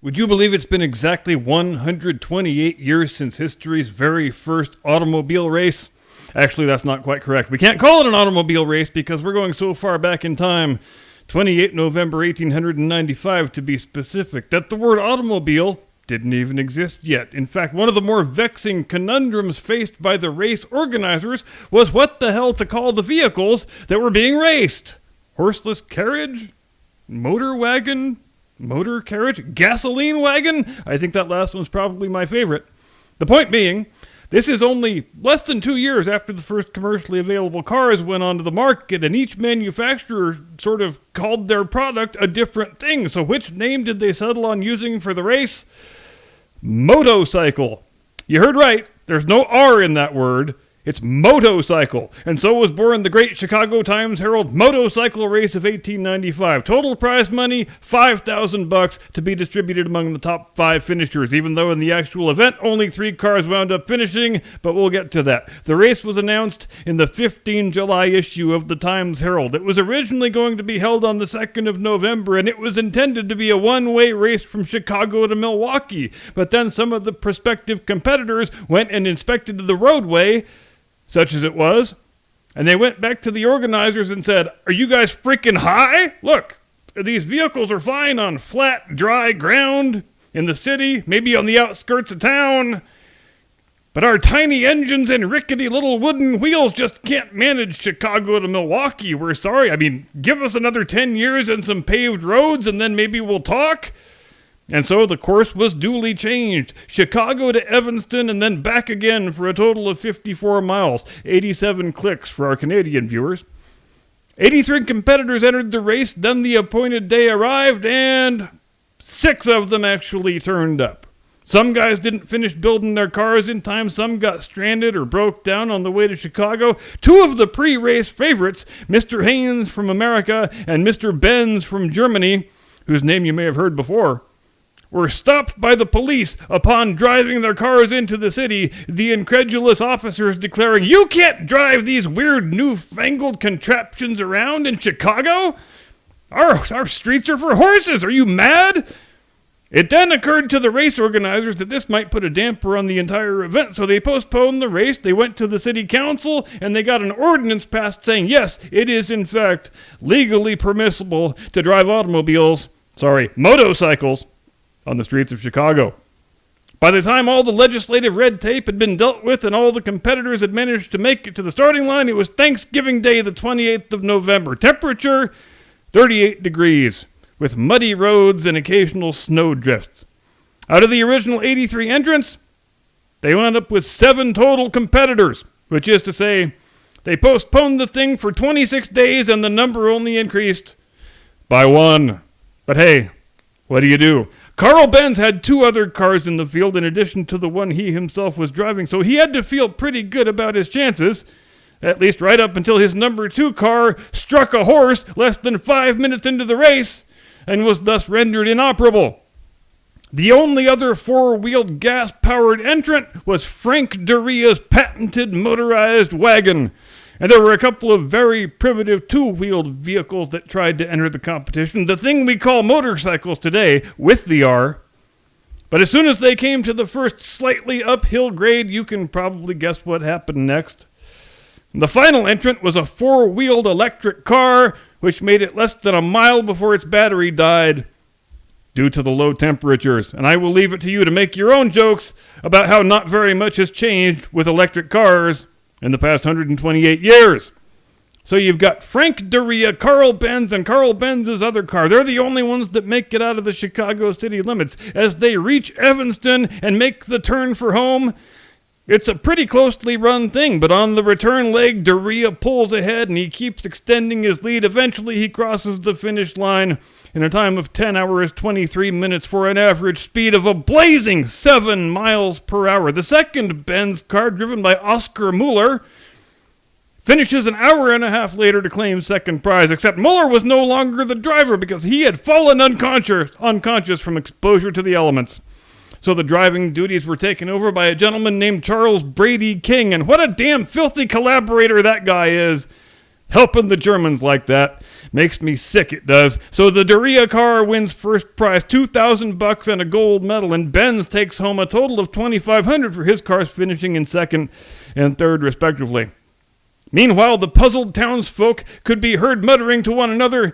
Would you believe it's been exactly 128 years since history's very first automobile race? Actually, that's not quite correct. We can't call it an automobile race because we're going so far back in time. 28 November 1895 to be specific, that the word automobile didn't even exist yet. In fact, one of the more vexing conundrums faced by the race organizers was what the hell to call the vehicles that were being raced. Horseless carriage? Motor wagon? Motor carriage? Gasoline wagon? I think that last one's probably my favorite. The point being, this is only less than 2 years after the first commercially available cars went onto the market, and each manufacturer sort of called their product a different thing. So which name did they settle on using for the race? Motorcycle. You heard right. There's no R in that word. It's motorcycle. And so was born the great Chicago Times-Herald motorcycle race of 1895. Total prize money, $5,000 to be distributed among the top 5 finishers, even though in the actual event only 3 cars wound up finishing, but we'll get to that. The race was announced in the 15 July issue of the Times-Herald. It was originally going to be held on the 2nd of November, and it was intended to be a one-way race from Chicago to Milwaukee. But then some of the prospective competitors went and inspected the roadway, such as it was, and they went back to the organizers and said, "Are you guys freaking high? Look, these vehicles are fine on flat, dry ground in the city, maybe on the outskirts of town, but our tiny engines and rickety little wooden wheels just can't manage Chicago to Milwaukee. We're sorry. I mean, give us another 10 years and some paved roads, and then maybe we'll talk." And so the course was duly changed. Chicago to Evanston and then back again for a total of 54 miles, 87 clicks for our Canadian viewers. 83 competitors entered the race, then the appointed day arrived, and 6 of them actually turned up. Some guys didn't finish building their cars in time, some got stranded or broke down on the way to Chicago. 2 of the pre-race favorites, Mr. Haynes from America and Mr. Benz from Germany, whose name you may have heard before, were stopped by the police upon driving their cars into the city, the incredulous officers declaring, "You can't drive these weird newfangled contraptions around in Chicago. Our streets are for horses. Are you mad?" It then occurred to the race organizers that this might put a damper on the entire event, so they postponed the race. They went to the city council, and they got an ordinance passed saying, yes, it is in fact legally permissible to drive motorcycles, on the streets of Chicago. By the time all the legislative red tape had been dealt with and all the competitors had managed to make it to the starting line, it was Thanksgiving Day, the 28th of November. Temperature, 38 degrees, with muddy roads and occasional snow drifts. Out of the original 83 entrants, they wound up with 7 total competitors, which is to say, they postponed the thing for 26 days and the number only increased by 1. But hey, what do you do? Carl Benz had 2 other cars in the field in addition to the one he himself was driving, so he had to feel pretty good about his chances, at least right up until his number 2 car struck a horse less than 5 minutes into the race and was thus rendered inoperable. The only other 4-wheeled gas-powered entrant was Frank Duria's patented motorized wagon. And there were a couple of very primitive 2-wheeled vehicles that tried to enter the competition, the thing we call motorcycles today, with the R. But as soon as they came to the first slightly uphill grade, you can probably guess what happened next. The final entrant was a 4-wheeled electric car, which made it less than a mile before its battery died due to the low temperatures. And I will leave it to you to make your own jokes about how not very much has changed with electric cars in the past 128 years. So you've got Frank Duria, Carl Benz, and Carl Benz's other car. They're the only ones that make it out of the Chicago city limits. As they reach Evanston and make the turn for home, it's a pretty closely run thing, but on the return leg, Duria pulls ahead and he keeps extending his lead. Eventually he crosses the finish line in a time of 10 hours, 23 minutes for an average speed of a blazing 7 miles per hour. The second Benz car, driven by Oscar Mueller, finishes an hour and a half later to claim second prize, except Mueller was no longer the driver because he had fallen unconscious from exposure to the elements. So the driving duties were taken over by a gentleman named Charles Brady King, and what a damn filthy collaborator that guy is, helping the Germans like that. Makes me sick, it does. So the Doria car wins first prize, $2,000 and a gold medal, and Benz takes home a total of $2,500 for his cars finishing in second and third, respectively. Meanwhile, the puzzled townsfolk could be heard muttering to one another,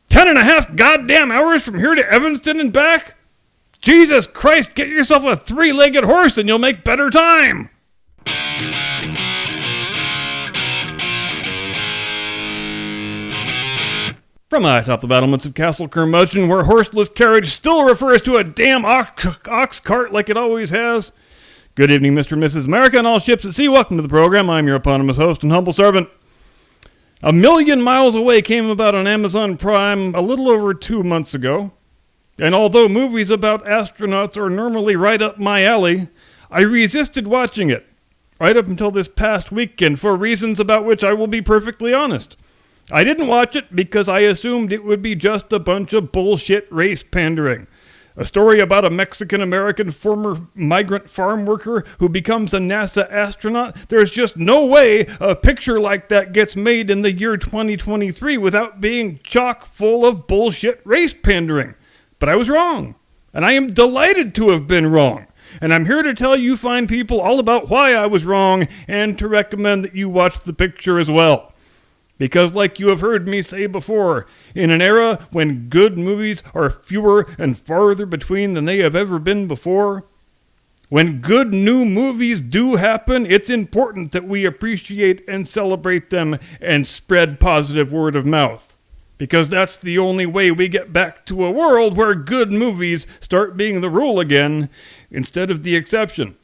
10.5 goddamn hours from here to Evanston and back? Jesus Christ, get yourself a 3-legged horse and you'll make better time! From atop the battlements of Castle Curmudgeon, where horseless carriage still refers to a damn ox cart like it always has. Good evening, Mr. and Mrs. America and all ships at sea. Welcome to the program. I'm your eponymous host and humble servant. A Million Miles Away came about on Amazon Prime a little over 2 months ago. And although movies about astronauts are normally right up my alley, I resisted watching it, right up until this past weekend, for reasons about which I will be perfectly honest. I didn't watch it because I assumed it would be just a bunch of bullshit race pandering. A story about a Mexican-American former migrant farm worker who becomes a NASA astronaut. There's just no way a picture like that gets made in the year 2023 without being chock full of bullshit race pandering. But I was wrong, and I am delighted to have been wrong. And I'm here to tell you fine people all about why I was wrong and to recommend that you watch the picture as well. Because like you have heard me say before, in an era when good movies are fewer and farther between than they have ever been before, when good new movies do happen, it's important that we appreciate and celebrate them and spread positive word of mouth. Because that's the only way we get back to a world where good movies start being the rule again instead of the exception.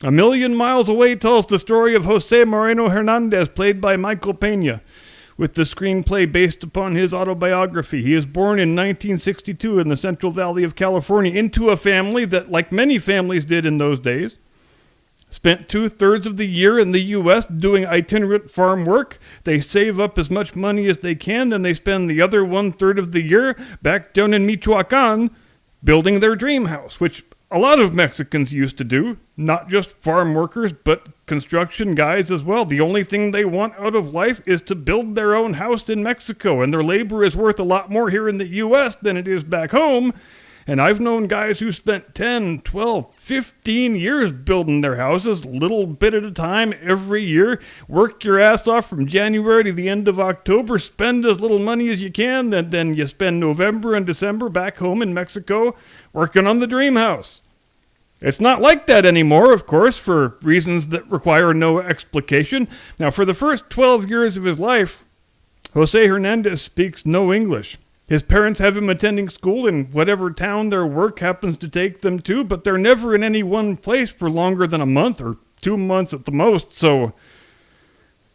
A Million Miles Away tells the story of Jose Moreno Hernandez, played by Michael Pena, with the screenplay based upon his autobiography. He is born in 1962 in the Central Valley of California into a family that, like many families did in those days, spent 2/3 of the year in the U.S. doing itinerant farm work. They save up as much money as they can, and they spend the other 1/3 of the year back down in Michoacan building their dream house, which a lot of Mexicans used to do, not just farm workers, but construction guys as well. The only thing they want out of life is to build their own house in Mexico, and their labor is worth a lot more here in the U.S. than it is back home. And I've known guys who spent 10, 12, 15 years building their houses, little bit at a time every year. Work your ass off from January to the end of October, spend as little money as you can, then you spend November and December back home in Mexico working on the dream house. It's not like that anymore, of course, for reasons that require no explication. Now, for the first 12 years of his life, Jose Hernandez speaks no English. His parents have him attending school in whatever town their work happens to take them to, but they're never in any one place for longer than a month or 2 months at the most, so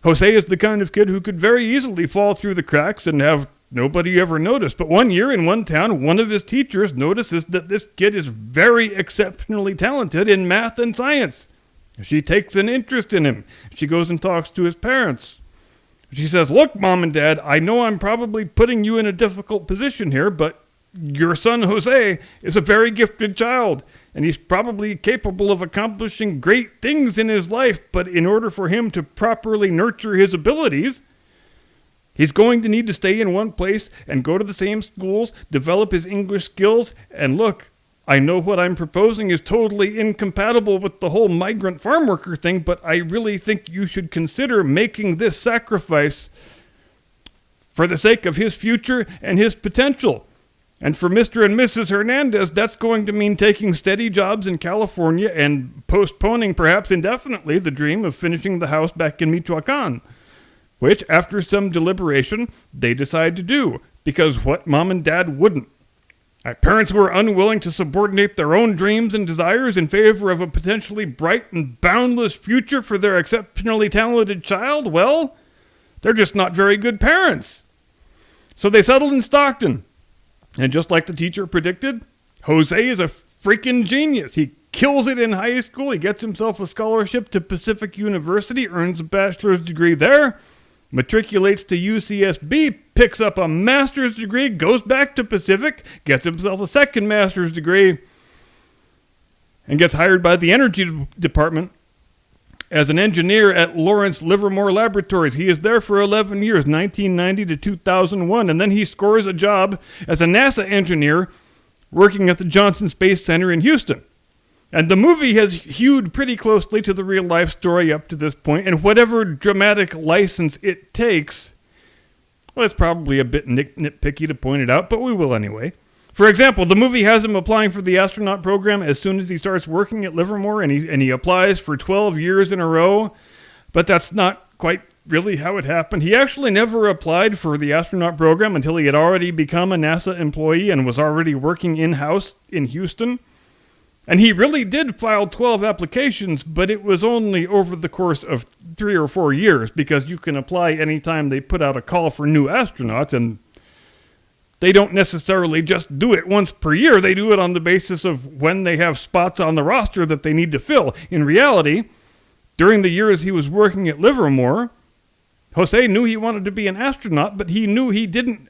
Jose is the kind of kid who could very easily fall through the cracks and have nobody ever noticed. But one year in one town, one of his teachers notices that this kid is very exceptionally talented in math and science. She takes an interest in him. She goes and talks to his parents. She says, "Look, Mom and Dad, I know I'm probably putting you in a difficult position here, but your son Jose is a very gifted child, and he's probably capable of accomplishing great things in his life, but in order for him to properly nurture his abilities, he's going to need to stay in one place and go to the same schools, develop his English skills, and look, I know what I'm proposing is totally incompatible with the whole migrant farm worker thing, but I really think you should consider making this sacrifice for the sake of his future and his potential. And for Mr. and Mrs. Hernandez, that's going to mean taking steady jobs in California and postponing perhaps indefinitely the dream of finishing the house back in Michoacan." Which, after some deliberation, they decide to do, because what Mom and Dad wouldn't? Parents who are unwilling to subordinate their own dreams and desires in favor of a potentially bright and boundless future for their exceptionally talented child, well, they're just not very good parents. So they settled in Stockton. And just like the teacher predicted, Jose is a freaking genius. He kills it in high school. He gets himself a scholarship to Pacific University, earns a bachelor's degree there, matriculates to UCSB, picks up a master's degree, goes back to Pacific, gets himself a second master's degree, and gets hired by the energy department as an engineer at Lawrence Livermore Laboratories. He is there for 11 years, 1990 to 2001, and then he scores a job as a NASA engineer working at the Johnson Space Center in Houston. And the movie has hewed pretty closely to the real-life story up to this point, and whatever dramatic license it takes, well, it's probably a bit nitpicky to point it out, but we will anyway. For example, the movie has him applying for the astronaut program as soon as he starts working at Livermore, and he applies for 12 years in a row, but that's not quite really how it happened. He actually never applied for the astronaut program until he had already become a NASA employee and was already working in-house in Houston. And he really did file 12 applications, but it was only over the course of 3 or 4 years, because you can apply anytime they put out a call for new astronauts, and they don't necessarily just do it once per year. They do it on the basis of when they have spots on the roster that they need to fill. In reality, during the years he was working at Livermore, Jose knew he wanted to be an astronaut, but he knew he didn't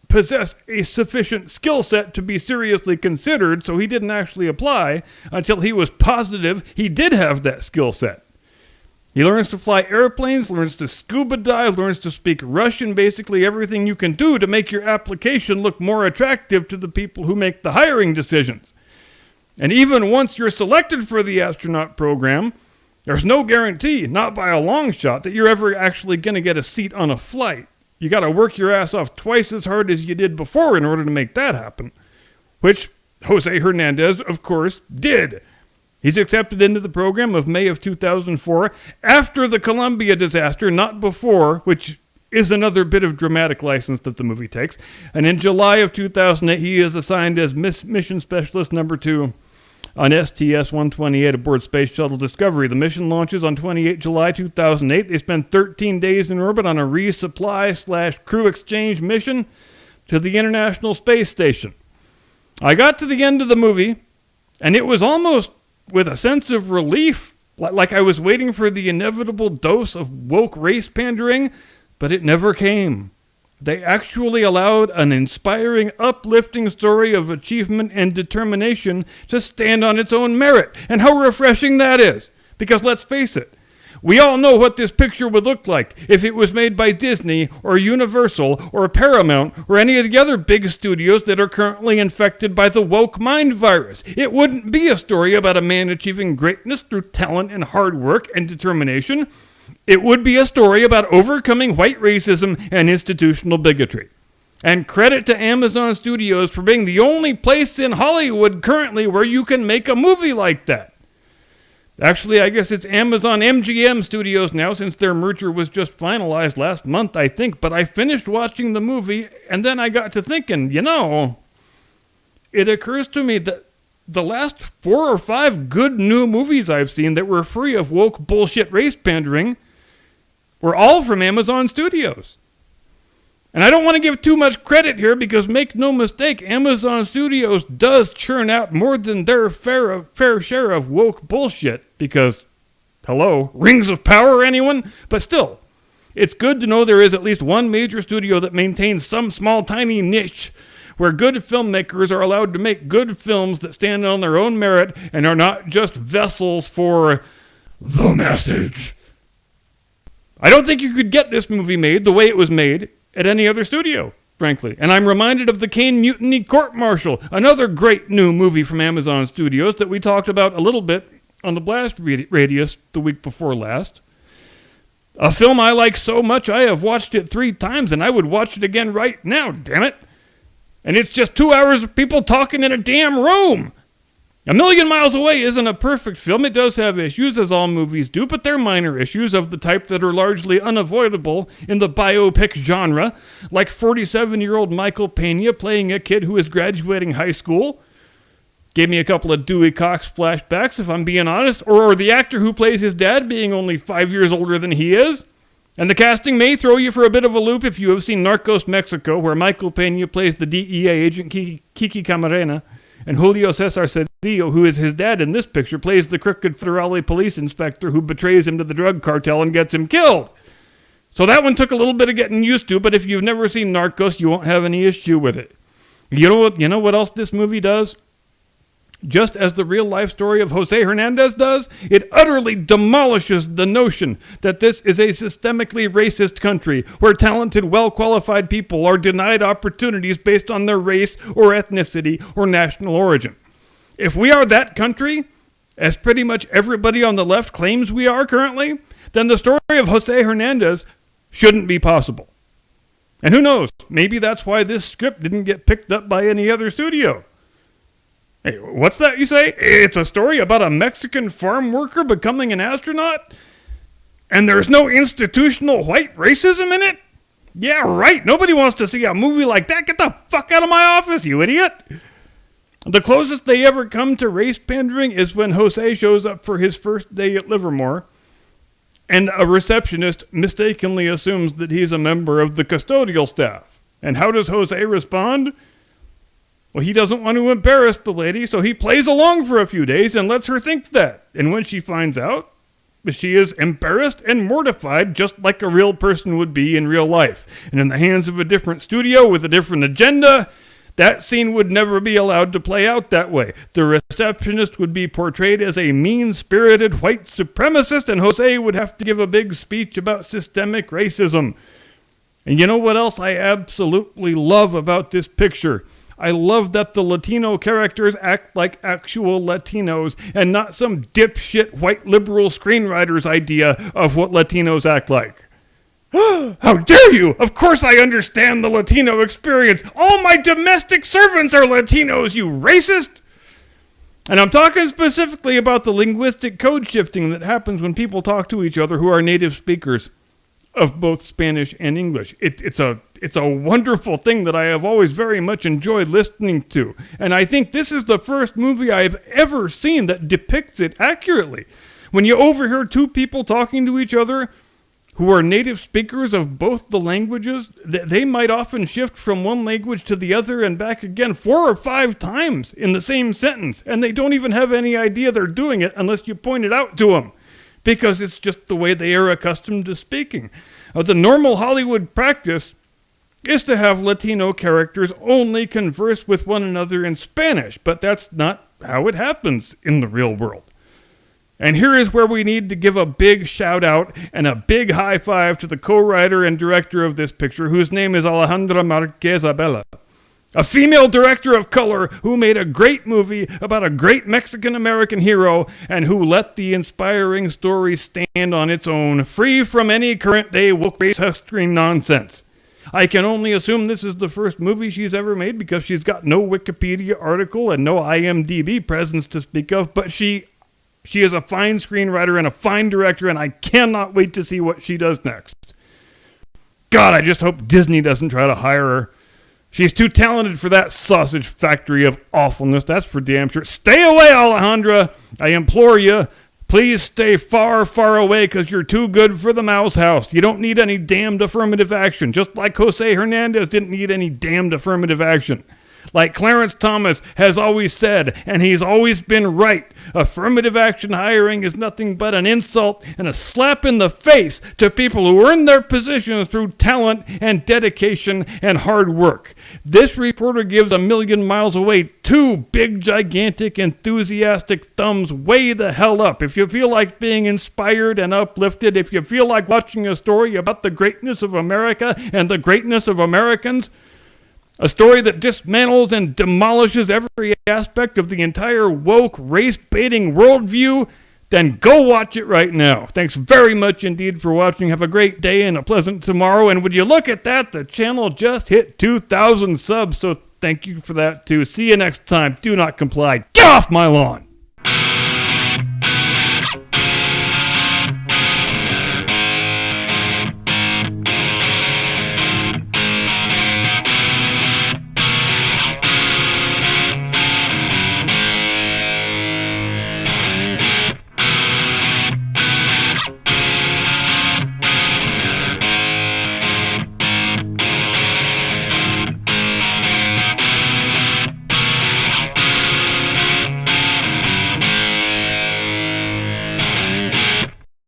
possess a sufficient skill set to be seriously considered, so he didn't actually apply until he was positive he did have that skill set. He learns to fly airplanes, learns to scuba dive, learns to speak Russian, basically everything you can do to make your application look more attractive to the people who make the hiring decisions. And even once you're selected for the astronaut program, there's no guarantee, not by a long shot, that you're ever actually going to get a seat on a flight. You got to work your ass off twice as hard as you did before in order to make that happen, which Jose Hernandez, of course, did. He's accepted into the program of May of 2004 after the Columbia disaster, not before, which is another bit of dramatic license that the movie takes. And in July of 2008, he is assigned as Mission Specialist number 2 on STS-128 aboard Space Shuttle Discovery. The mission launches on 28 July 2008. They spend 13 days in orbit on a resupply/crew exchange mission to the International Space Station. I got to the end of the movie, and it was almost with a sense of relief, like I was waiting for the inevitable dose of woke race pandering, but it never came. They actually allowed an inspiring, uplifting story of achievement and determination to stand on its own merit. And how refreshing that is. Because let's face it, we all know what this picture would look like if it was made by Disney or Universal or Paramount or any of the other big studios that are currently infected by the woke mind virus. It wouldn't be a story about a man achieving greatness through talent and hard work and determination. It would be a story about overcoming white racism and institutional bigotry. And credit to Amazon Studios for being the only place in Hollywood currently where you can make a movie like that. Actually, I guess it's Amazon MGM Studios now, since their merger was just finalized last month, I think. But I finished watching the movie, and then I got to thinking, it occurs to me that the last 4 or 5 good new movies I've seen that were free of woke bullshit race pandering were all from Amazon Studios. And I don't want to give too much credit here, because make no mistake, Amazon Studios does churn out more than their fair share of woke bullshit, because, hello, Rings of Power, anyone? But still, it's good to know there is at least one major studio that maintains some small tiny niche where good filmmakers are allowed to make good films that stand on their own merit and are not just vessels for the message. I don't think you could get this movie made the way it was made at any other studio, frankly. And I'm reminded of The Caine Mutiny Court Martial, another great new movie from Amazon Studios that we talked about a little bit on the Blast Radius the week before last. A film I like so much I have watched it 3 times, and I would watch it again right now, damn it. And it's just 2 hours of people talking in a damn room. A Million Miles Away isn't a perfect film. It does have issues, as all movies do, but they're minor issues of the type that are largely unavoidable in the biopic genre, like 47-year-old Michael Pena playing a kid who is graduating high school. Gave me a couple of Dewey Cox flashbacks, if I'm being honest, or the actor who plays his dad being only 5 years older than he is. And the casting may throw you for a bit of a loop if you have seen Narcos Mexico, where Michael Pena plays the DEA agent Kiki Camarena, and Julio Cesar Cedillo, who is his dad in this picture, plays the crooked federale police inspector who betrays him to the drug cartel and gets him killed. So that one took a little bit of getting used to, but if you've never seen Narcos, you won't have any issue with it. You know what else this movie does? just as the real-life story of Jose Hernandez does, it utterly demolishes the notion that this is a systemically racist country where talented, well-qualified people are denied opportunities based on their race or ethnicity or national origin. If we are that country, as pretty much everybody on the left claims we are currently, then the story of Jose Hernandez shouldn't be possible. And who knows, maybe that's why this script didn't get picked up by any other studio. Hey, what's that you say? It's a story about a Mexican farm worker becoming an astronaut? And there's no institutional white racism in it? Yeah, right. Nobody wants to see a movie like that. Get the fuck out of my office, you idiot. The closest they ever come to race pandering is when Jose shows up for his first day at Livermore, and a receptionist mistakenly assumes that he's a member of the custodial staff. And how does Jose respond? Well, he doesn't want to embarrass the lady, so he plays along for a few days and lets her think that. And when she finds out, she is embarrassed and mortified, just like a real person would be in real life. And in the hands of a different studio with a different agenda, that scene would never be allowed to play out that way. The receptionist would be portrayed as a mean-spirited white supremacist, and Jose would have to give a big speech about systemic racism. And you know what else I absolutely love about this picture? I love that the Latino characters act like actual Latinos and not some dipshit white liberal screenwriter's idea of what Latinos act like. How dare you! Of course I understand the Latino experience. All my domestic servants are Latinos, you racist! And I'm talking specifically about the linguistic code shifting that happens when people talk to each other who are native speakers of both Spanish and English. It's a wonderful thing that I have always very much enjoyed listening to. And I think this is the first movie I've ever seen that depicts it accurately. When you overhear two people talking to each other who are native speakers of both the languages, they might often shift from one language to the other and back again 4 or 5 times in the same sentence. And they don't even have any idea they're doing it unless you point it out to them, because it's just the way they are accustomed to speaking. The normal Hollywood practice is to have Latino characters only converse with one another in Spanish, but that's not how it happens in the real world. And here is where we need to give a big shout out and a big high five to the co-writer and director of this picture, whose name is Alejandra Marquez Abella, a female director of color who made a great movie about a great Mexican-American hero and who let the inspiring story stand on its own, free from any current-day woke race-hustering nonsense. I can only assume this is the first movie she's ever made because she's got no Wikipedia article and no IMDb presence to speak of, but she is a fine screenwriter and a fine director, and I cannot wait to see what she does next. God, I just hope Disney doesn't try to hire her. She's too talented for that sausage factory of awfulness, that's for damn sure. Stay away, Alejandra! I implore you. Please stay far, far away because you're too good for the mouse house. You don't need any damned affirmative action, just like Jose Hernandez didn't need any damned affirmative action. Like Clarence Thomas has always said, and he's always been right, affirmative action hiring is nothing but an insult and a slap in the face to people who earn their positions through talent and dedication and hard work. This reporter gives a million miles away 2 big, gigantic, enthusiastic thumbs way the hell up. If you feel like being inspired and uplifted, if you feel like watching a story about the greatness of America and the greatness of Americans, a story that dismantles and demolishes every aspect of the entire woke, race-baiting worldview, then go watch it right now. Thanks very much indeed for watching. Have a great day and a pleasant tomorrow. And would you look at that? The channel just hit 2,000 subs, so thank you for that too. See you next time. Do not comply. Get off my lawn!